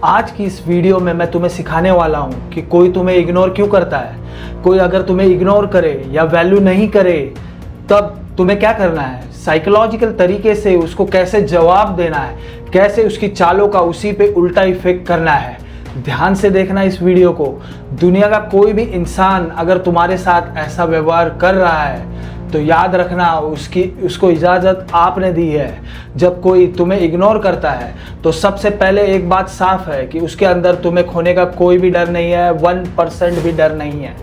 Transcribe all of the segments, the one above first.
आज की इस वीडियो में मैं तुम्हें सिखाने वाला हूँ कि कोई तुम्हें इग्नोर क्यों करता है। कोई अगर तुम्हें इग्नोर करे या वैल्यू नहीं करे तब तुम्हें क्या करना है, साइकोलॉजिकल तरीके से उसको कैसे जवाब देना है, कैसे उसकी चालों का उसी पे उल्टा इफेक्ट करना है। ध्यान से देखना इस वीडियो को। दुनिया का कोई भी इंसान अगर तुम्हारे साथ ऐसा व्यवहार कर रहा है तो याद रखना उसको इजाज़त आपने दी है। जब कोई तुम्हें इग्नोर करता है तो सबसे पहले एक बात साफ है कि उसके अंदर तुम्हें खोने का कोई भी डर नहीं है, 1% भी डर नहीं है।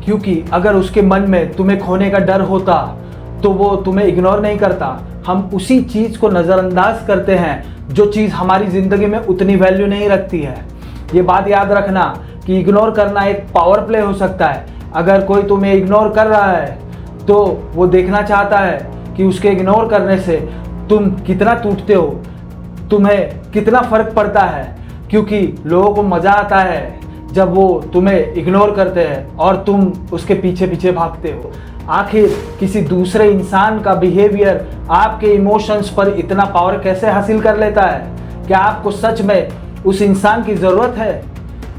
क्योंकि अगर उसके मन में तुम्हें खोने का डर होता तो वो तुम्हें इग्नोर नहीं करता। हम उसी चीज़ को नज़रअंदाज करते हैं जो चीज़ हमारी ज़िंदगी में उतनी वैल्यू नहीं रखती है। ये बात याद रखना कि इग्नोर करना एक पावर प्ले हो सकता है। अगर कोई तुम्हें इग्नोर कर रहा है तो वो देखना चाहता है कि उसके इग्नोर करने से तुम कितना टूटते हो, तुम्हें कितना फ़र्क पड़ता है। क्योंकि लोगों को मज़ा आता है जब वो तुम्हें इग्नोर करते हैं और तुम उसके पीछे पीछे भागते हो। आखिर किसी दूसरे इंसान का बिहेवियर आपके इमोशंस पर इतना पावर कैसे हासिल कर लेता है? क्या आपको सच में उस इंसान की ज़रूरत है,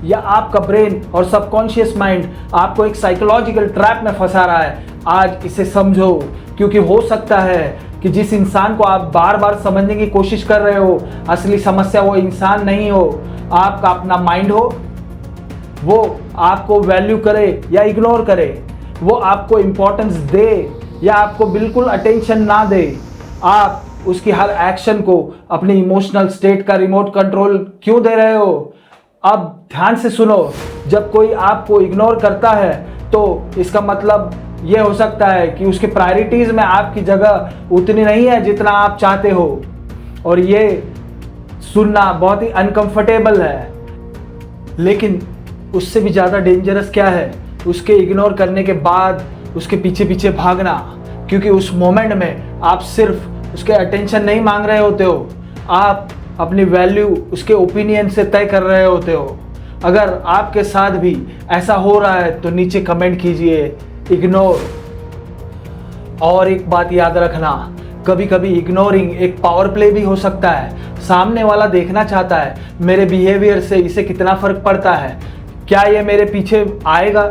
या आपका ब्रेन और सबकॉन्शियस माइंड आपको एक साइकोलॉजिकल ट्रैप में फंसा रहा है? आज इसे समझो, क्योंकि हो सकता है कि जिस इंसान को आप बार बार समझने की कोशिश कर रहे हो, असली समस्या वो इंसान नहीं हो, आपका अपना माइंड हो। वो आपको वैल्यू करे या इग्नोर करे, वो आपको इम्पोर्टेंस दे या आपको बिल्कुल अटेंशन ना दे, आप उसकी हर एक्शन को अपनी इमोशनल स्टेट का रिमोट कंट्रोल क्यों दे रहे हो? अब ध्यान से सुनो। जब कोई आपको इग्नोर करता है तो इसका मतलब ये हो सकता है कि उसके प्रायोरिटीज़ में आपकी जगह उतनी नहीं है जितना आप चाहते हो। और ये सुनना बहुत ही अनकंफर्टेबल है, लेकिन उससे भी ज़्यादा डेंजरस क्या है, उसके इग्नोर करने के बाद उसके पीछे पीछे भागना। क्योंकि उस मोमेंट में आप सिर्फ उसके अटेंशन नहीं मांग रहे होते हो, आप अपनी वैल्यू उसके ओपिनियन से तय कर रहे होते हो। अगर आपके साथ भी ऐसा हो रहा है तो नीचे कमेंट कीजिए इग्नोर। और एक बात याद रखना, कभी कभी इग्नोरिंग एक पावर प्ले भी हो सकता है। सामने वाला देखना चाहता है मेरे बिहेवियर से इसे कितना फ़र्क पड़ता है, क्या ये मेरे पीछे आएगा,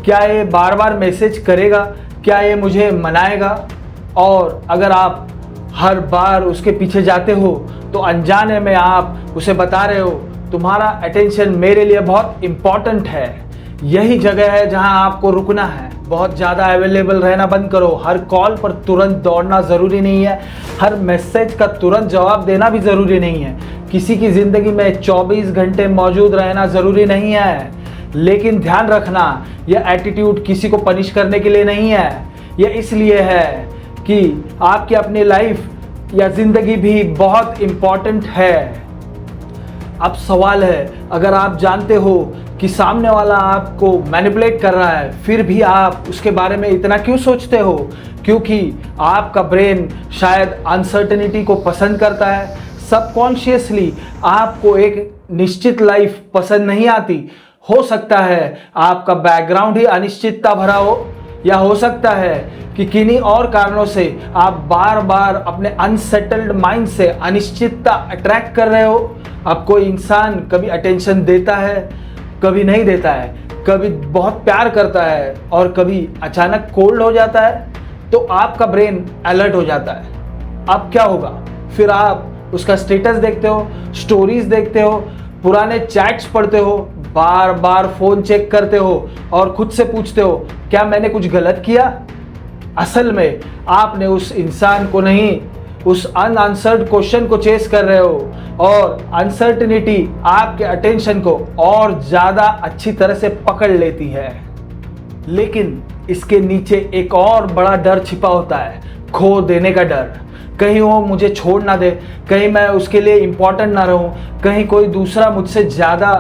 क्या ये बार बार मैसेज करेगा, क्या ये मुझे मनाएगा। और अगर आप हर बार उसके पीछे जाते हो तो अनजाने में आप उसे बता रहे हो तुम्हारा अटेंशन मेरे लिए बहुत इम्पॉर्टेंट है। यही जगह है जहां आपको रुकना है। बहुत ज़्यादा अवेलेबल रहना बंद करो। हर कॉल पर तुरंत दौड़ना ज़रूरी नहीं है, हर मैसेज का तुरंत जवाब देना भी ज़रूरी नहीं है। किसी की ज़िंदगी में 24 घंटे मौजूद रहना ज़रूरी नहीं है। लेकिन ध्यान रखना, यह एटीट्यूड किसी को पनिश करने के लिए नहीं है। यह इसलिए है कि आपकी अपनी लाइफ या ज़िंदगी भी बहुत इम्पॉर्टेंट है। अब सवाल है, अगर आप जानते हो कि सामने वाला आपको मैनिपुलेट कर रहा है, फिर भी आप उसके बारे में इतना क्यों सोचते हो? क्योंकि आपका ब्रेन शायद अनसर्टेनिटी को पसंद करता है। सबकॉन्शियसली आपको एक निश्चित लाइफ पसंद नहीं आती। हो सकता है आपका बैकग्राउंड ही अनिश्चितता भरा हो, या हो सकता है कि किन्हीं और कारणों से आप बार बार अपने अनसेटल्ड माइंड से अनिश्चितता अट्रैक्ट कर रहे हो। अब कोई इंसान कभी अटेंशन देता है, कभी नहीं देता है, कभी बहुत प्यार करता है और कभी अचानक कोल्ड हो जाता है, तो आपका ब्रेन अलर्ट हो जाता है। अब क्या होगा? फिर आप उसका स्टेटस देखते हो, स्टोरीज देखते हो, पुराने चैट्स पढ़ते हो, बार बार फ़ोन चेक करते हो और खुद से पूछते हो क्या मैंने कुछ गलत किया? असल में आपने उस इंसान को नहीं, उस अनआंसर्ड क्वेश्चन को चेस कर रहे हो, और अनसर्टेनिटी आपके अटेंशन को और ज़्यादा अच्छी तरह से पकड़ लेती है। लेकिन इसके नीचे एक और बड़ा डर छिपा होता है, खो देने का डर। कहीं वो मुझे छोड़ ना दे, कहीं मैं उसके लिए इम्पोर्टेंट ना रहूं, कहीं कोई दूसरा मुझसे ज़्यादा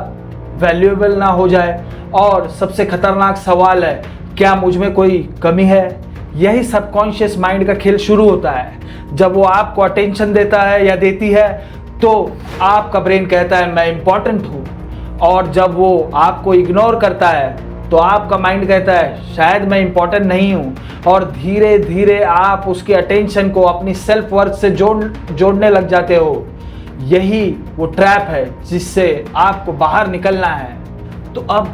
वैल्यूएबल ना हो जाए। और सबसे खतरनाक सवाल है, क्या मुझ में कोई कमी है? यही सबकॉन्शियस माइंड का खेल शुरू होता है। जब वो आपको अटेंशन देता है या देती है तो आपका ब्रेन कहता है मैं इम्पॉर्टेंट हूँ, और जब वो आपको इग्नोर करता है तो आपका माइंड कहता है शायद मैं इम्पॉर्टेंट नहीं हूँ। और धीरे धीरे आप उसके अटेंशन को अपनी सेल्फ वर्थ से जोड़ने लग जाते हो। यही वो ट्रैप है जिससे आपको बाहर निकलना है। तो अब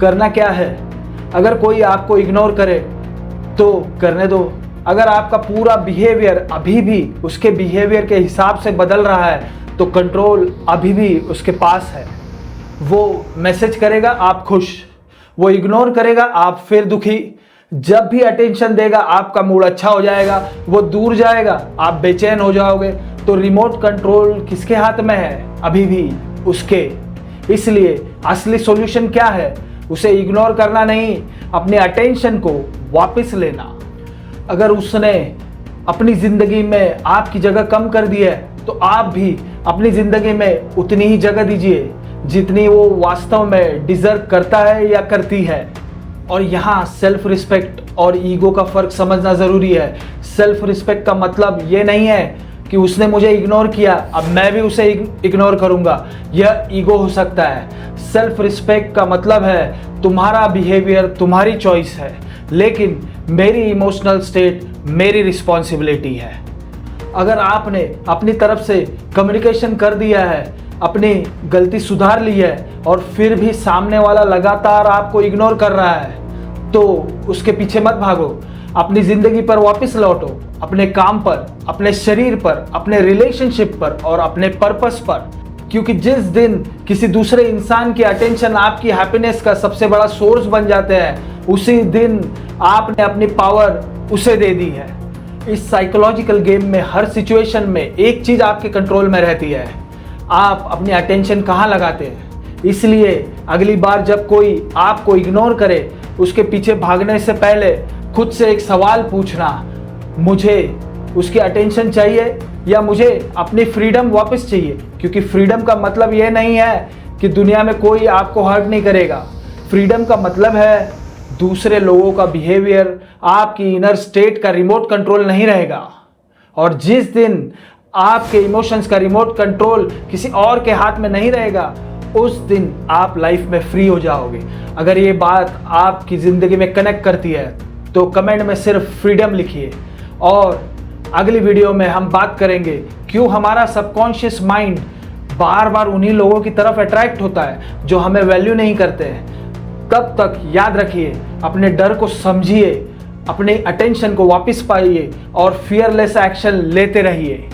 करना क्या है? अगर कोई आपको इग्नोर करे तो करने दो। अगर आपका पूरा बिहेवियर अभी भी उसके बिहेवियर के हिसाब से बदल रहा है तो कंट्रोल अभी भी उसके पास है। वो मैसेज करेगा आप खुश, वो इग्नोर करेगा आप फिर दुखी। जब भी अटेंशन देगा आपका मूड अच्छा हो जाएगा, वो दूर जाएगा आप बेचैन हो जाओगे। तो रिमोट कंट्रोल किसके हाथ में है? अभी भी उसके। इसलिए असली सॉल्यूशन क्या है? उसे इग्नोर करना नहीं, अपने अटेंशन को वापस लेना। अगर उसने अपनी ज़िंदगी में आपकी जगह कम कर दी है तो आप भी अपनी ज़िंदगी में उतनी ही जगह दीजिए जितनी वो वास्तव में डिज़र्व करता है या करती है। और यहाँ सेल्फ रिस्पेक्ट और ईगो का फ़र्क समझना ज़रूरी है। सेल्फ रिस्पेक्ट का मतलब ये नहीं है कि उसने मुझे इग्नोर किया अब मैं भी उसे इग्नोर करूँगा, यह ईगो हो सकता है। सेल्फ रिस्पेक्ट का मतलब है तुम्हारा बिहेवियर तुम्हारी चॉइस है, लेकिन मेरी इमोशनल स्टेट मेरी रिस्पॉन्सिबिलिटी है। अगर आपने अपनी तरफ से कम्युनिकेशन कर दिया है, अपनी गलती सुधार ली है और फिर भी सामने वाला लगातार आपको इग्नोर कर रहा है तो उसके पीछे मत भागो। अपनी ज़िंदगी पर वापस लौटो, अपने काम पर, अपने शरीर पर, अपने रिलेशनशिप पर और अपने पर्पस पर। क्योंकि जिस दिन किसी दूसरे इंसान की अटेंशन आपकी हैप्पीनेस का सबसे बड़ा सोर्स बन जाते हैं उसी दिन आपने अपनी पावर उसे दे दी है। इस साइकोलॉजिकल गेम में हर सिचुएशन में एक चीज़ आपके कंट्रोल में रहती है, आप अपनी अटेंशन कहाँ लगाते हैं। इसलिए अगली बार जब कोई आपको इग्नोर करे उसके पीछे भागने से पहले खुद से एक सवाल पूछना, मुझे उसकी अटेंशन चाहिए या मुझे अपनी फ्रीडम वापस चाहिए। क्योंकि फ्रीडम का मतलब ये नहीं है कि दुनिया में कोई आपको हर्ट नहीं करेगा। फ्रीडम का मतलब है दूसरे लोगों का बिहेवियर आपकी इनर स्टेट का रिमोट कंट्रोल नहीं रहेगा। और जिस दिन आपके इमोशंस का रिमोट कंट्रोल किसी और के हाथ में नहीं रहेगा उस दिन आप लाइफ में फ्री हो जाओगे। अगर ये बात आपकी ज़िंदगी में कनेक्ट करती है तो कमेंट में सिर्फ फ्रीडम लिखिए। और अगली वीडियो में हम बात करेंगे क्यों हमारा सबकॉन्शियस माइंड बार बार उन्हीं लोगों की तरफ अट्रैक्ट होता है जो हमें वैल्यू नहीं करते हैं। तब तक याद रखिए, अपने डर को समझिए, अपने अटेंशन को वापस पाइए और फियरलेस एक्शन लेते रहिए।